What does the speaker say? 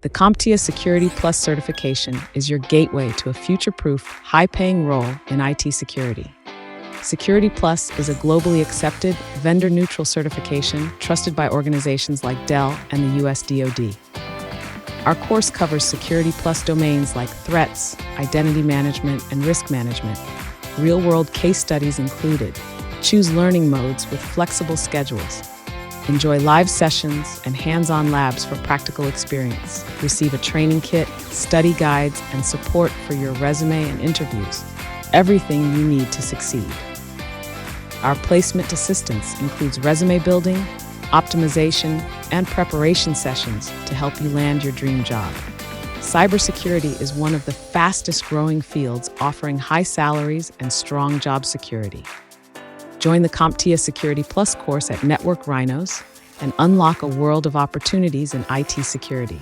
The CompTIA Security Plus certification is your gateway to a future-proof, high-paying role in IT security. Security Plus is a globally accepted, vendor-neutral certification trusted by organizations like Dell and the US DoD. Our course covers Security Plus domains like threats, identity management, and risk management. Real-world case studies included. Choose learning modes with flexible schedules. Enjoy live sessions and hands-on labs for practical experience. Receive a training kit, study guides, and support for your resume and interviews. Everything you need to succeed. Our placement assistance includes resume building, optimization, and preparation sessions to help you land your dream job. Cybersecurity is one of the fastest-growing fields, offering high salaries and strong job security. Join the CompTIA Security Plus course at Network Rhinos and unlock a world of opportunities in IT security.